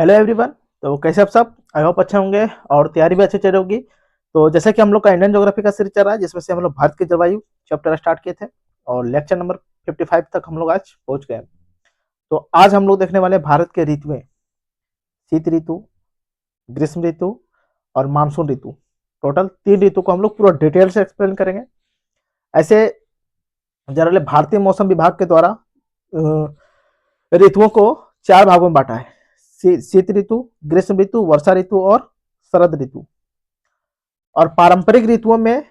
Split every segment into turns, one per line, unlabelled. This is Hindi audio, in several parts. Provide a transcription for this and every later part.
Hello everyone. तो कैसे आप सब? आई होप अच्छे होंगे और तैयारी भी अच्छी चल रही होगी। तो जैसे कि हम लोग का इंडियन ज्योग्राफी का सीरीज चल रहा है, जिसमें से हम लोग भारत की जलवायु चैप्टर स्टार्ट किए थे और लेक्चर नंबर 55 तक हम लोग आज पहुंच गए हैं। तो आज हम लोग देखने वाले हैं भारत के ऋतुएं, शीत ऋतु, ग्रीष्म ऋतु और मानसून ऋतु। टोटल 3 ऋतु को हम लोग पूरा डिटेल से एक्सप्लेन करेंगे। ऐसे जनरली भारतीय मौसम विभाग के द्वारा ऋतुओं को 4 भागों में बांटा है: शीत ऋतु, ग्रीष्म ऋतु, वर्षा ऋतु और शरद ऋतु। और पारंपरिक ऋतुओं में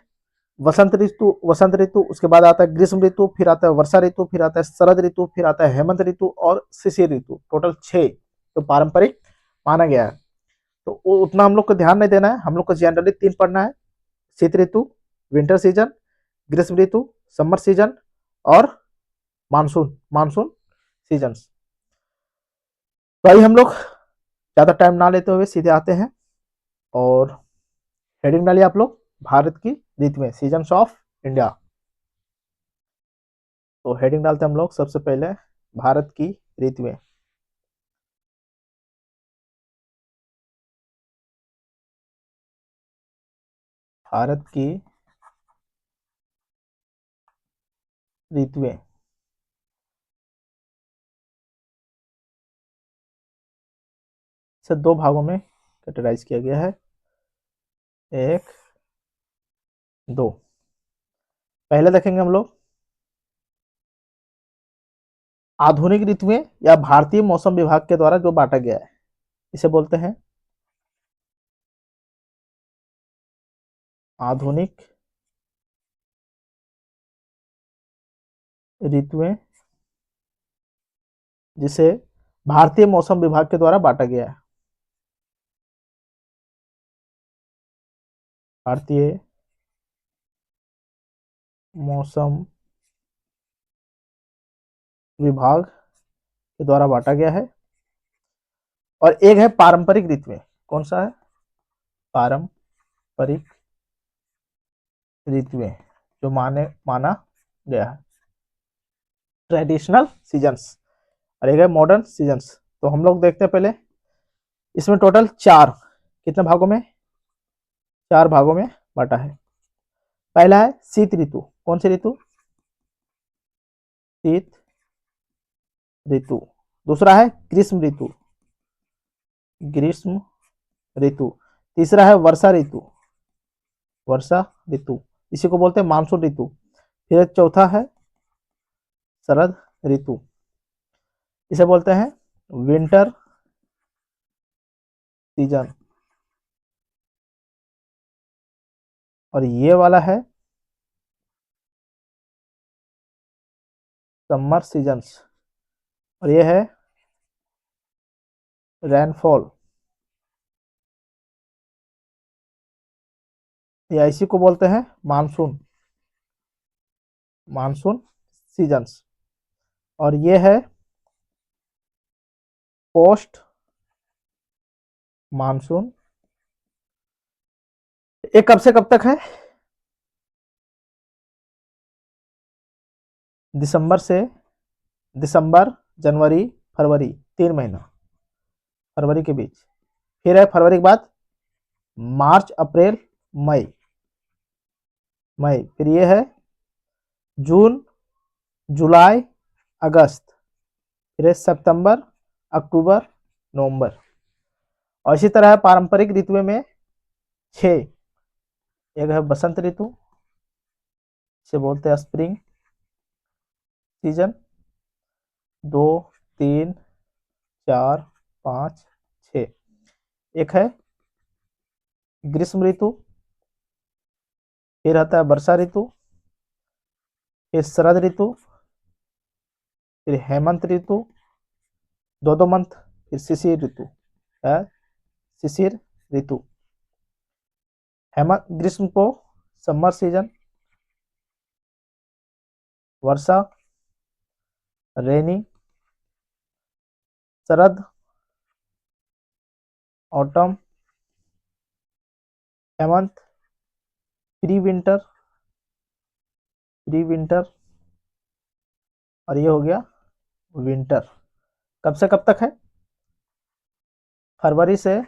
वसंत ऋतु, उसके बाद आता है ग्रीष्म ऋतु, फिर आता है वर्षा ऋतु, फिर आता है शरद ऋतु, फिर आता है हेमंत ऋतु और शिशिर ऋतु। टोटल 6 तो पारंपरिक माना गया है। तो उतना हम लोग को ध्यान नहीं देना है, हम लोग को जनरली 3 पढ़ना है: शीत ऋतु, विंटर सीजन, ग्रीष्म ऋतु, समर सीजन और मानसून मानसून सीजन। तो आइए हम लोग ज्यादा टाइम ना लेते हुए सीधे आते हैं और हेडिंग डालिए आप लोग, भारत की ऋतुएं, सीजन्स ऑफ इंडिया। तो हेडिंग डालते हैं हम लोग सबसे पहले, भारत की ऋतुएं। भारत की ऋतुएं से 2 भागों में कैटेगराइज किया गया है। 1, 2। पहले देखेंगे हम लोग आधुनिक ऋतुएं या भारतीय मौसम विभाग के द्वारा जो बांटा गया है, इसे बोलते हैं आधुनिक ऋतुएं, जिसे भारतीय मौसम विभाग के द्वारा बांटा गया है। भारतीय मौसम विभाग के द्वारा बांटा गया है। और एक है पारंपरिक ऋतुएं। कौन सा है? पारंपरिक ऋतुएं, जो माना गया है ट्रेडिशनल सीजन्स। और एक है मॉडर्न सीजन्स। तो हम लोग देखते हैं पहले, इसमें टोटल 4, कितने भागों में? 4 भागों में बांटा है। पहला है शीत ऋतु। कौन सी ऋतु? शीत ऋतु। दूसरा है ग्रीष्म ऋतु, ग्रीष्म ऋतु। तीसरा है वर्षा ऋतु, वर्षा ऋतु, इसी को बोलते हैं मानसून ऋतु। फिर चौथा है शरद ऋतु, इसे बोलते हैं विंटर सीजन। और ये वाला है समर सीजन्स। और ये है रेनफॉल, या इसी को बोलते हैं मानसून मानसून सीजन्स। और ये है पोस्ट मानसून। ये कब से कब तक है? दिसंबर, जनवरी, फरवरी, 3 महीना फरवरी के बीच। फिर है फरवरी के बाद मार्च, अप्रैल, मई, फिर ये है जून, जुलाई, अगस्त, फिर है सितंबर, अक्टूबर, नवंबर। और इसी तरह है पारंपरिक ऋतुओं में 6। एक है बसंत ऋतु, इसे बोलते हैं स्प्रिंग सीजन। 2, 3, 4, 5, 6। एक है ग्रीष्म ऋतु, फिर आता है वर्षा ऋतु, फिर शरद ऋतु, फिर हेमंत ऋतु, 2 मंथ, फिर शिशिर ऋतु है शिशिर ऋतु। हेमंत ग्रीष्म को समर सीजन, वर्षा रेनी, शरद ऑटम, हेमंत प्री विंटर, और ये हो गया विंटर। कब से कब तक है? फरवरी से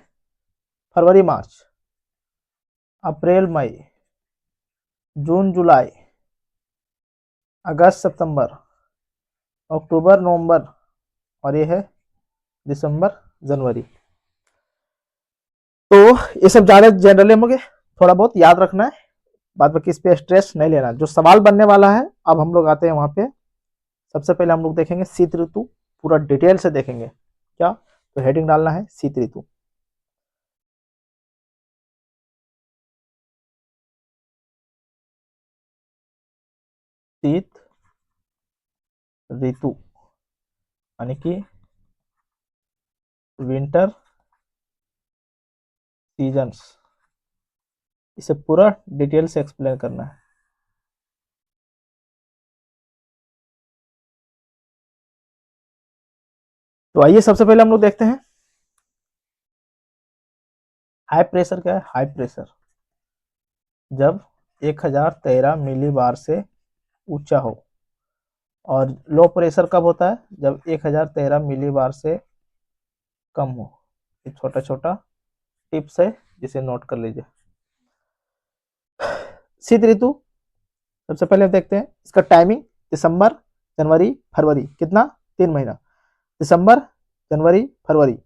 फरवरी मार्च, अप्रैल मई, जून जुलाई, अगस्त सितंबर, अक्टूबर नवंबर, और ये है दिसंबर जनवरी। तो ये सब ज्यादा जनरली मुझे थोड़ा बहुत याद रखना है, बाद बाकी इस पे स्ट्रेस नहीं लेना। जो सवाल बनने वाला है अब हम लोग आते हैं वहां पे। सबसे पहले हम लोग देखेंगे शीत ऋतु, पूरा डिटेल से देखेंगे क्या। तो हेडिंग डालना है शीत ऋतु। शीत ऋतु यानी कि विंटर सीजन्स, इसे पूरा डिटेल से एक्सप्लेन करना है। तो आइए सबसे पहले हम लोग देखते हैं हाई प्रेशर क्या है। हाई प्रेशर जब 1013 मिली बार से ऊंचा हो, और लो प्रेशर कब होता है, जब 1013 मिली बार से कम हो। ये छोटा छोटा टिप्स है जिसे नोट कर लीजिए। शीत ऋतु सबसे पहले देखते हैं इसका टाइमिंग, दिसंबर जनवरी फरवरी, कितना 3 महीना, दिसंबर जनवरी फरवरी,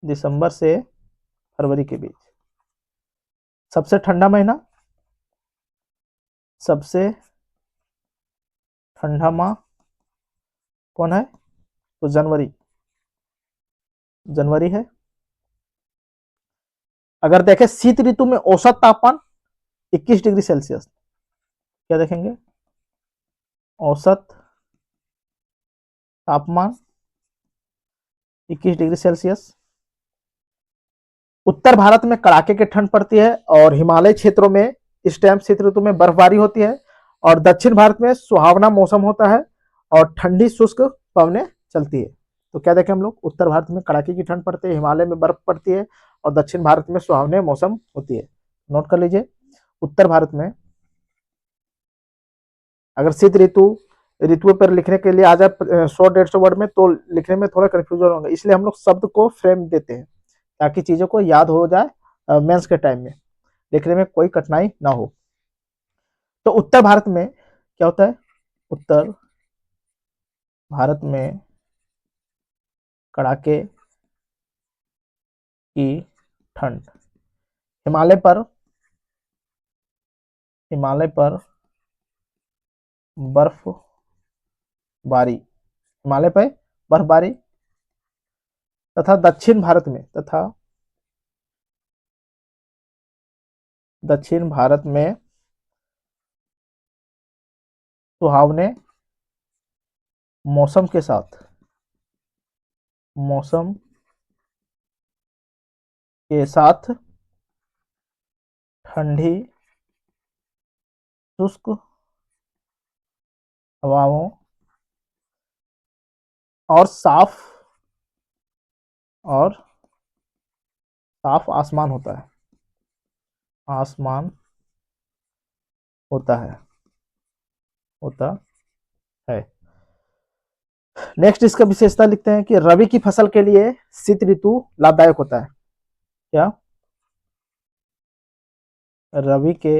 दिसंबर से फरवरी के बीच। सबसे ठंडा महीना, सबसे ठंडा माह कौन है, तो जनवरी, जनवरी है। अगर देखें शीत ऋतु में औसत तापमान 21 डिग्री सेल्सियस, क्या देखेंगे, औसत तापमान 21 डिग्री सेल्सियस। उत्तर भारत में कड़ाके की ठंड पड़ती है और हिमालय क्षेत्रों में इस टाइम शीत ऋतु में बर्फबारी होती है, और दक्षिण भारत में सुहावना मौसम होता है और ठंडी शुष्क पवनें चलती है। तो क्या देखें हम लोग, उत्तर भारत में कड़ाके की ठंड पड़ती है, हिमालय में बर्फ पड़ती है, और दक्षिण भारत में सुहावने मौसम होती है। नोट कर लीजिए, उत्तर भारत में अगर शीत ऋतु ऋतु पर लिखने के लिए आ जाए 100-150 वर्ड में, तो लिखने में थोड़ा कंफ्यूजन होगा, इसलिए हम लोग शब्द को फ्रेम देते हैं ताकि चीजों को याद हो जाए मेंस के टाइम में, लिखने में कोई कठिनाई ना हो। तो उत्तर भारत में क्या होता है, उत्तर भारत में कड़ाके की ठंड, हिमालय पर बर्फबारी, हिमालय पर बर्फबारी, तथा दक्षिण भारत में सुहावने मौसम के साथ ठंडी शुष्क हवाओं और और साफ आसमान होता है, आसमान होता है होता है। नेक्स्ट इसका विशेषता लिखते हैं कि रबी की फसल के लिए शीत ऋतु लाभदायक होता है। क्या, रबी के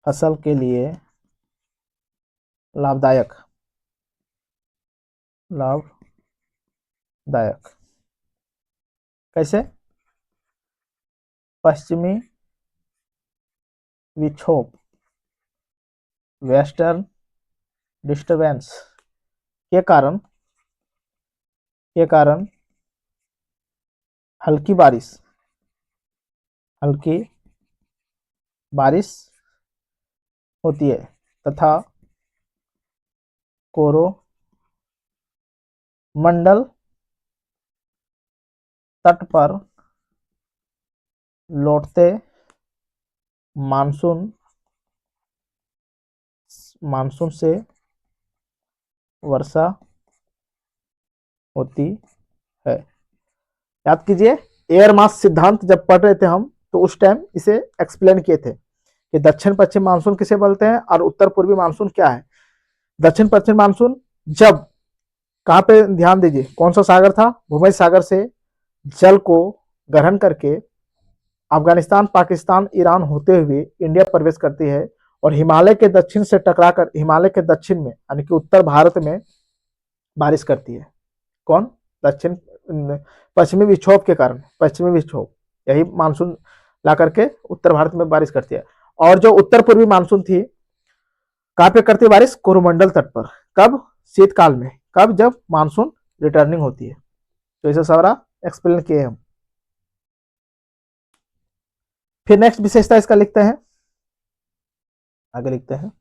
फसल के लिए लाभदायक, लाभदायक कैसे, पश्चिमी विक्षोभ, वेस्टर्न डिस्टरबेंस के कारण हल्की बारिश होती है, तथा कोरोमंडल तट पर लौटते मानसून से वर्षा होती है। याद कीजिए, एयर मास सिद्धांत जब पढ़ रहे थे हम, तो उस टाइम इसे एक्सप्लेन किए थे कि दक्षिण पश्चिम मानसून किसे बोलते हैं और उत्तर पूर्वी मानसून क्या है। दक्षिण पश्चिम मानसून जब कहाँ पे ध्यान दीजिए, कौन सा सागर था, भूमध्य सागर से जल को ग्रहण करके अफगानिस्तान, पाकिस्तान, ईरान होते हुए इंडिया प्रवेश करती है और हिमालय के दक्षिण से टकराकर हिमालय के दक्षिण में यानी कि उत्तर भारत में बारिश करती है। कौन? दक्षिण पश्चिमी विक्षोभ के कारण, पश्चिमी विक्षोभ यही मानसून ला करके उत्तर भारत में बारिश करती है। और जो उत्तर पूर्वी मानसून थी कहाँ पे करती है बारिश? कोरोमंडल तट पर। कब? शीतकाल में। कब? जब मानसून रिटर्निंग होती है। तो इसे सारा एक्सप्लेन किए हम। फिर नेक्स्ट विशेषता इसका लिखते हैं, आगे लिखते हैं,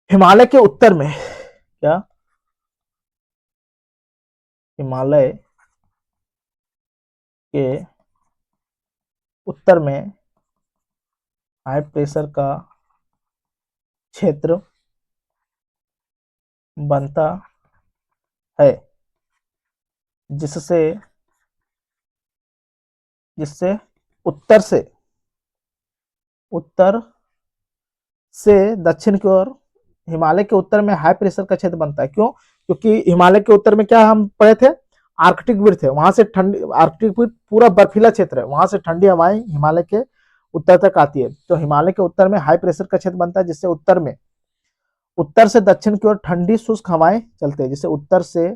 हिमालय के उत्तर में, क्या? हिमालय के उत्तर में हाई प्रेशर का क्षेत्र बनता है, जिससे जिससे उत्तर से उत्तर से दक्षिण की ओर हिमालय के उत्तर में हाई प्रेशर का क्षेत्र बनता है। क्यों? क्योंकि हिमालय के उत्तर में क्या हम पढ़े थे? आर्कटिक वृत्त है, वहां से ठंडी, आर्कटिक वृत्त पूरा बर्फीला क्षेत्र है, वहां से ठंडी हवाएं हिमालय के उत्तर तक आती है। तो हिमालय के उत्तर में हाई प्रेशर का क्षेत्र बनता है, जिससे उत्तर से दक्षिण की ओर ठंडी शुष्क हवाएं चलते हैं, जिससे उत्तर से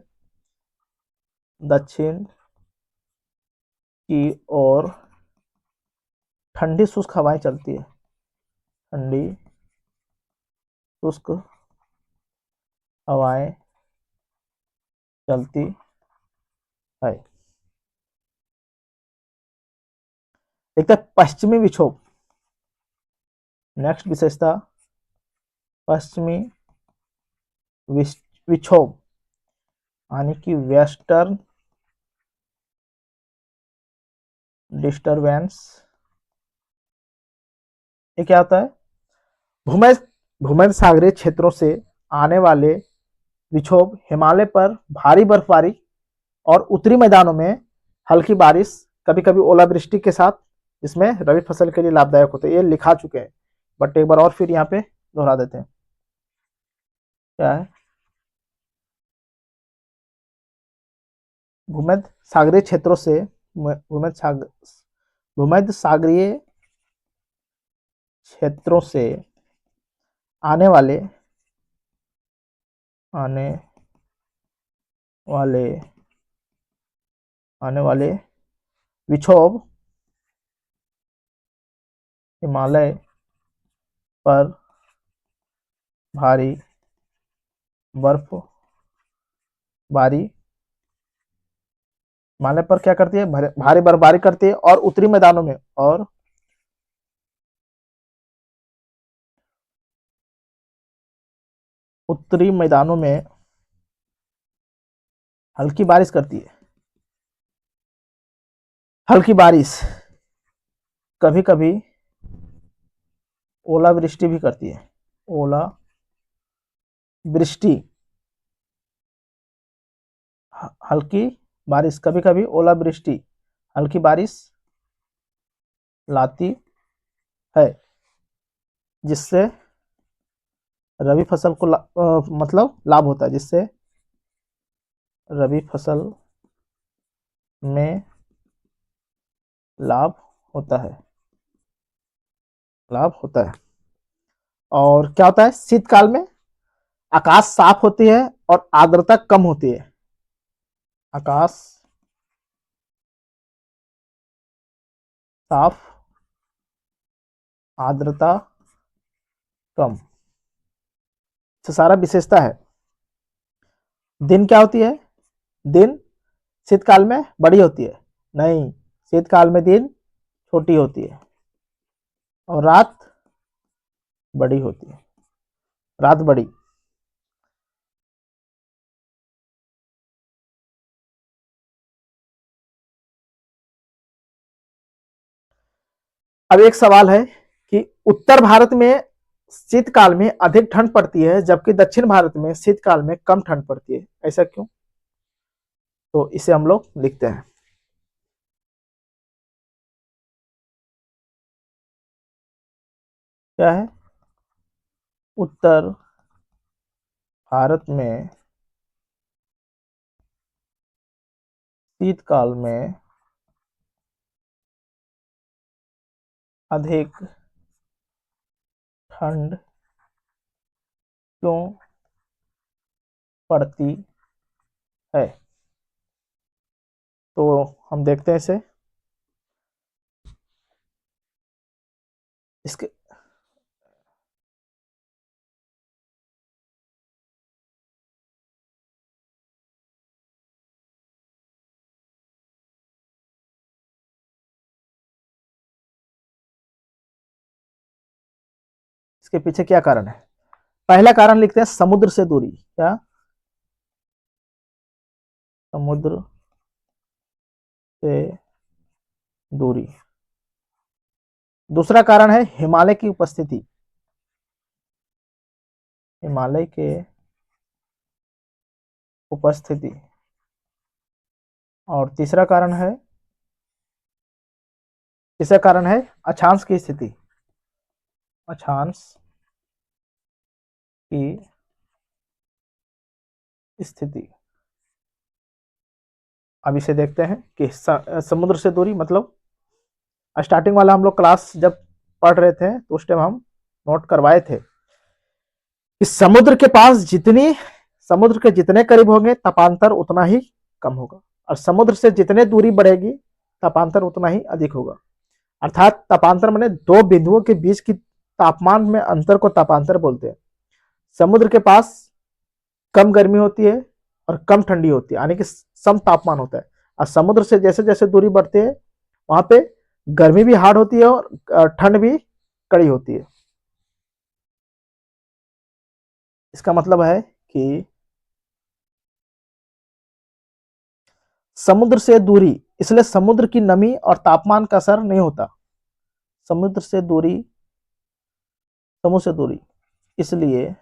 दक्षिण की ओर ठंडी शुष्क हवाएं चलती है, ठंडी शुष्क हवाएं चलती है। एक तो पश्चिमी विक्षोभ, नेक्स्ट विशेषता पश्चिमी विक्षोभ यानी कि वेस्टर्न डिस्टरबेंस। ये क्या होता है? भूमध्य भूमध्य सागरीय क्षेत्रों से आने वाले विक्षोभ हिमालय पर भारी बर्फबारी और उत्तरी मैदानों में हल्की बारिश, कभी कभी ओलावृष्टि के साथ इसमें रबी फसल के लिए लाभदायक होते हैं। ये लिखा चुके हैं बट एक बार और फिर यहाँ पे दोहरा देते हैं। क्या है? भूमध्य सागरीय क्षेत्रों से भूमध्य सागरीय क्षेत्रों से आने वाले आने वाले आने वाले विक्षोभ हिमालय पर भारी बर्फबारी हिमालय पर क्या करती है? भारी बर्फबारी करती है और उत्तरी मैदानों में हल्की बारिश करती है। हल्की बारिश, कभी कभी ओलावृष्टि भी करती है। ओलावृष्टि, हल्की बारिश, कभी कभी ओलावृष्टि, हल्की बारिश लाती है, जिससे रबी फसल को मतलब लाभ होता है, जिससे रबी फसल में लाभ होता है, लाभ होता है। और क्या होता है? शीतकाल में आकाश साफ होती है और आर्द्रता कम होती है। आकाश साफ, आर्द्रता कम, तो सारा विशेषता है। दिन क्या होती है? दिन शीतकाल में बड़ी होती है। नहीं, शीतकाल में दिन छोटी होती है और रात बड़ी होती है, रात बड़ी। अब एक सवाल है कि उत्तर भारत में शीतकाल में अधिक ठंड पड़ती है जबकि दक्षिण भारत में शीतकाल में कम ठंड पड़ती है, ऐसा क्यों? तो इसे हम लोग लिखते हैं। क्या है? उत्तर भारत में शीतकाल में अधिक ठंड क्यों पड़ती है? तो हम देखते हैं इसे। इसके इसके पीछे क्या कारण है? पहला कारण लिखते हैं समुद्र से दूरी। क्या? समुद्र से दूरी। दूसरा कारण है हिमालय की उपस्थिति। हिमालय के उपस्थिति। और तीसरा कारण है अक्षांश की स्थिति। अक्षांश की स्थिति। अब इसे देखते हैं कि समुद्र से दूरी मतलब स्टार्टिंग वाला हम लोग क्लास जब पढ़ रहे थे तो उस टाइम हम नोट करवाए थे कि समुद्र के जितने करीब होंगे तापांतर उतना ही कम होगा, और समुद्र से जितने दूरी बढ़ेगी तापांतर उतना ही अधिक होगा। अर्थात तापांतर माने दो बिंदुओं के बीच की तापमान में अंतर को तापांतर बोलते हैं। समुद्र के पास कम गर्मी होती है और कम ठंडी होती है, यानी कि सम तापमान होता है। और समुद्र से जैसे जैसे दूरी बढ़ती है वहां पे गर्मी भी हार्ड होती है और ठंड भी कड़ी होती है। इसका मतलब है कि समुद्र से दूरी, इसलिए समुद्र की नमी और तापमान का असर नहीं होता। समुद्र से दूरी समुद्र से दूरी इसलिए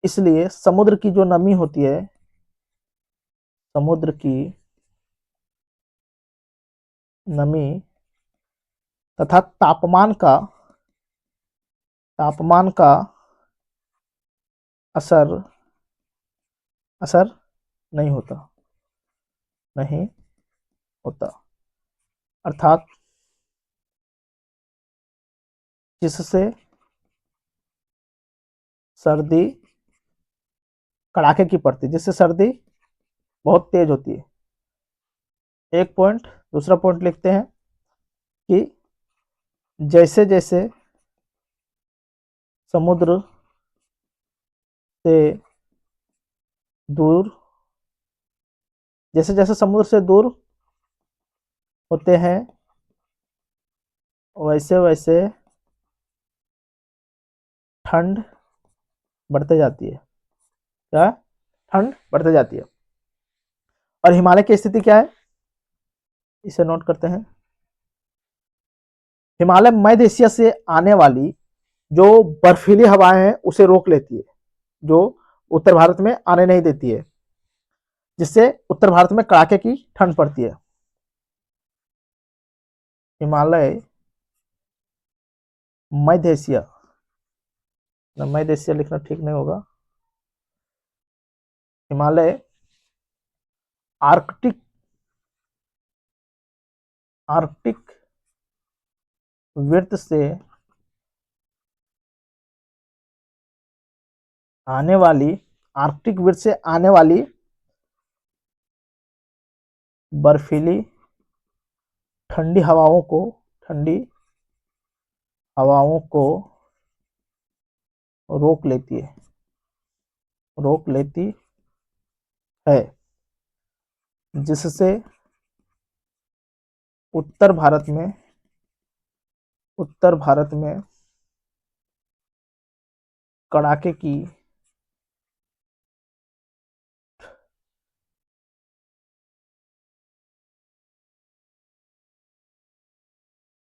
इसलिए समुद्र की जो नमी होती है, समुद्र की नमी तथा तापमान का असर असर नहीं होता। नहीं होता। अर्थात जिससे सर्दी कड़ाके की पड़ती, जिससे सर्दी बहुत तेज होती है। एक पॉइंट। दूसरा पॉइंट लिखते हैं कि जैसे जैसे समुद्र से दूर जैसे जैसे समुद्र से दूर होते हैं वैसे वैसे ठंड बढ़ते जाती है। क्या? ठंड बढ़ते जाती है। और हिमालय की स्थिति क्या है, इसे नोट करते हैं। हिमालय मध्य एशिया से आने वाली जो बर्फीली हवाएं हैं उसे रोक लेती है, जो उत्तर भारत में आने नहीं देती है, जिससे उत्तर भारत में कड़ाके की ठंड पड़ती है। हिमालय मध्य एशिया, मध्य एशिया लिखना ठीक नहीं होगा। हिमालय आर्कटिक आर्कटिक वृत्त से आने वाली आर्कटिक वृत्त से आने वाली बर्फीली ठंडी हवाओं को रोक लेती है रोक लेती है, जिससे उत्तर भारत में कड़ाके की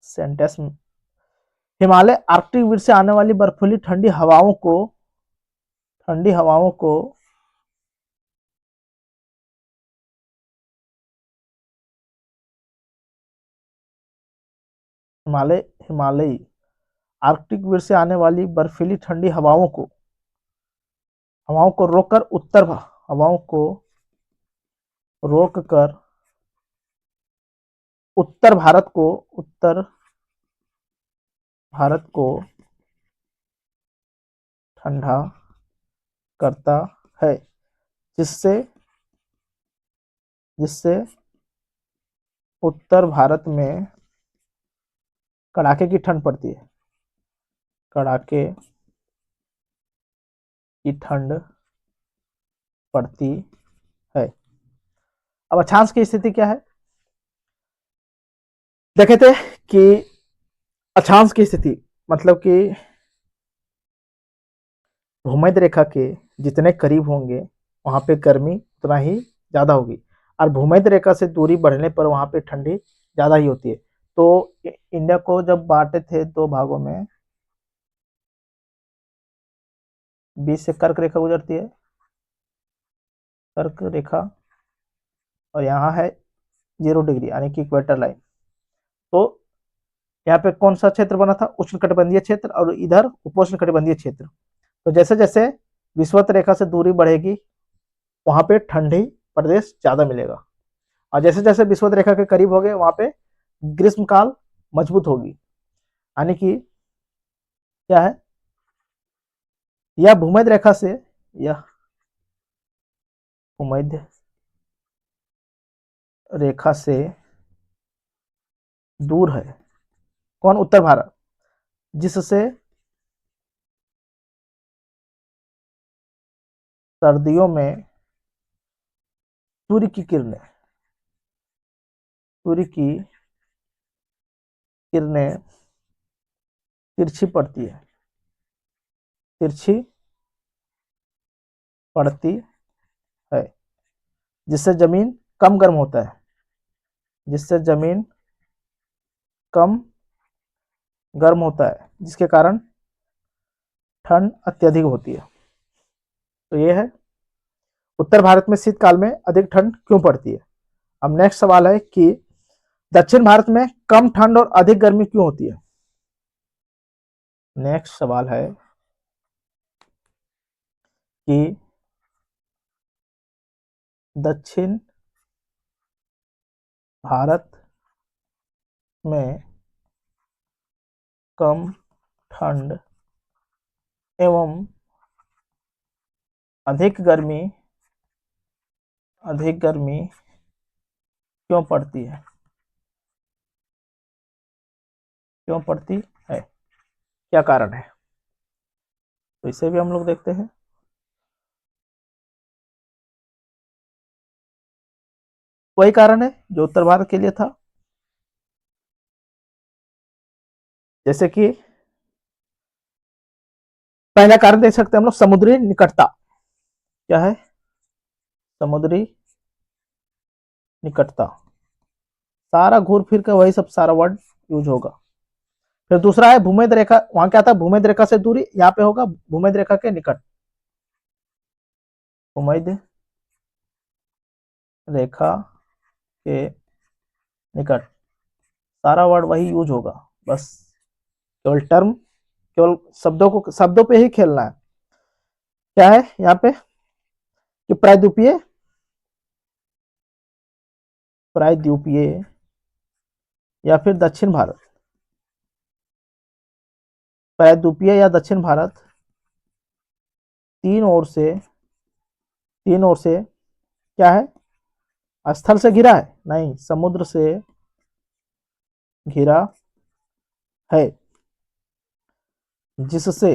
सेंटेंस हिमालय आर्कटिक वृत्त से आने वाली बर्फीली ठंडी हवाओं को हिमालयी आर्कटिक वृत्त से आने वाली बर्फीली ठंडी हवाओं को हवाओं को रोककर हवाओं को रोककर उत्तर भारत को ठंडा करता है, जिससे जिससे उत्तर भारत में कड़ाके की ठंड पड़ती है, कड़ाके की ठंड पड़ती है। अब अक्षांश की स्थिति क्या है, देखे थे कि अक्षांश की स्थिति मतलब कि भूमध्य रेखा के जितने करीब होंगे वहां पे गर्मी उतना ही ज्यादा होगी, और भूमध्य रेखा से दूरी बढ़ने पर वहां पे ठंडी ज्यादा ही होती है। तो इंडिया को जब बांटे थे दो भागों में, बीच से कर्क रेखा गुजरती है, कर्क रेखा, और यहाँ है 0 डिग्री यानी कि इक्वेटर लाइन। तो यहाँ पे कौन सा क्षेत्र बना था, उष्णकटिबंधीय क्षेत्र, और इधर उपोष्णकटिबंधीय क्षेत्र। तो जैसे जैसे विषुवत रेखा से दूरी बढ़ेगी वहां पे ठंडी प्रदेश ज्यादा मिलेगा, और जैसे जैसे विषुवत रेखा के करीब हो गए वहां पे ग्रीष्म काल मजबूत होगी, यानी कि क्या है, यह भूमध्य रेखा से यह भूमध्य रेखा से दूर है, कौन, उत्तर भारत, जिससे सर्दियों में सूर्य की किरणें तिरछी पड़ती है, तिरछी पड़ती है, जिससे जमीन कम गर्म होता है, जिससे जमीन कम गर्म होता है, जिसके कारण ठंड अत्यधिक होती है। तो ये है उत्तर भारत में शीतकाल में अधिक ठंड क्यों पड़ती है। अब नेक्स्ट सवाल है कि दक्षिण भारत में कम ठंड और अधिक गर्मी क्यों होती है। नेक्स्ट सवाल है कि दक्षिण भारत में कम ठंड एवं अधिक गर्मी क्यों पड़ती है, क्यों पड़ती है, क्या कारण है। तो इसे भी हम लोग देखते हैं। वही कारण है जो उत्तर भारत के लिए था, जैसे कि पहला कारण देख सकते हैं हम लोग, समुद्री निकटता। क्या है, समुद्री निकटता, सारा घूर फिर का वही सब सारा वर्ड यूज होगा। फिर दूसरा है भूमध्य रेखा, वहां क्या था, भूमध्य रेखा से दूरी, यहाँ पे होगा भूमध्य रेखा के निकट, भूमध्य रेखा के निकट, सारा वर्ड वही यूज होगा, बस केवल टर्म, केवल शब्दों पे ही खेलना है। क्या है यहाँ पे कि प्रायद्वीपीय या फिर दक्षिण भारत, प्रायद्वीपीय या दक्षिण भारत तीन ओर से क्या है, स्थल से घिरा है, नहीं, समुद्र से घिरा है, जिससे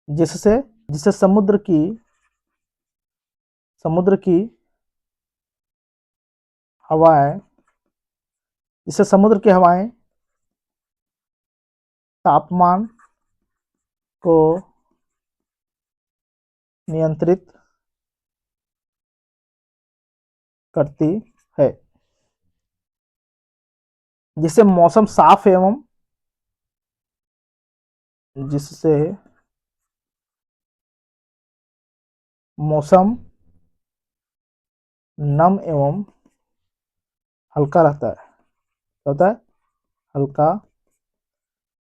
जिससे जिससे समुद्र की हवाएं जिससे समुद्र की हवाएं तापमान को नियंत्रित करती है, जिससे मौसम साफ एवं जिससे मौसम नम एवं हल्का रहता है, होता है, हल्का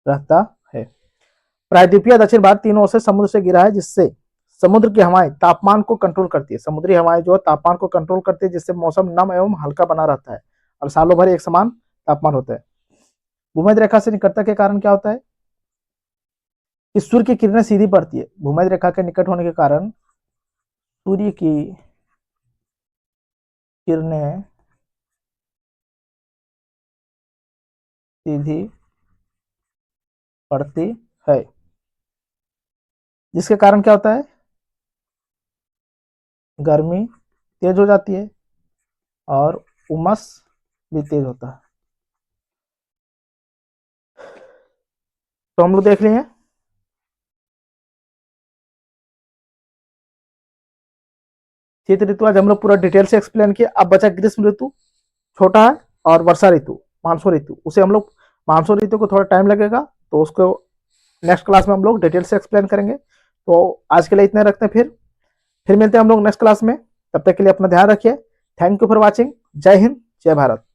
रहता है। प्रायद्वीपीय दक्षिण भारत तीनों ओर से समुद्र से घिरा है, जिससे समुद्र की हवाएं तापमान को कंट्रोल करती है, समुद्री हवाएं जो है तापमान को कंट्रोल करती है, जिससे मौसम नम एवं हल्का बना रहता है और सालों भर एक समान तापमान होता है। भूमध्य रेखा से निकटता के कारण क्या होता है कि सूर्य की किरणें सीधी पड़ती है। भूमध्य रेखा के निकट होने के कारण सूर्य की किरणें सीधी पड़ती है, जिसके कारण क्या होता है, गर्मी तेज हो जाती है और उमस भी तेज होता है। तो हम लोग देख लिए शीत ऋतु आज हम लोग पूरा डिटेल से एक्सप्लेन किया। अब बचा ग्रीष्म ऋतु, छोटा है, और वर्षा ऋतु, मानसून ऋतु। उसे हम लोग मानसून ऋतु को थोड़ा टाइम लगेगा, तो उसको नेक्स्ट क्लास में हम लोग डिटेल से एक्सप्लेन करेंगे। तो आज के लिए इतने रखते हैं, फिर मिलते हैं हम लोग नेक्स्ट क्लास में। तब तक के लिए अपना ध्यान रखिए। Thank you for watching. जय हिंद, जय भारत।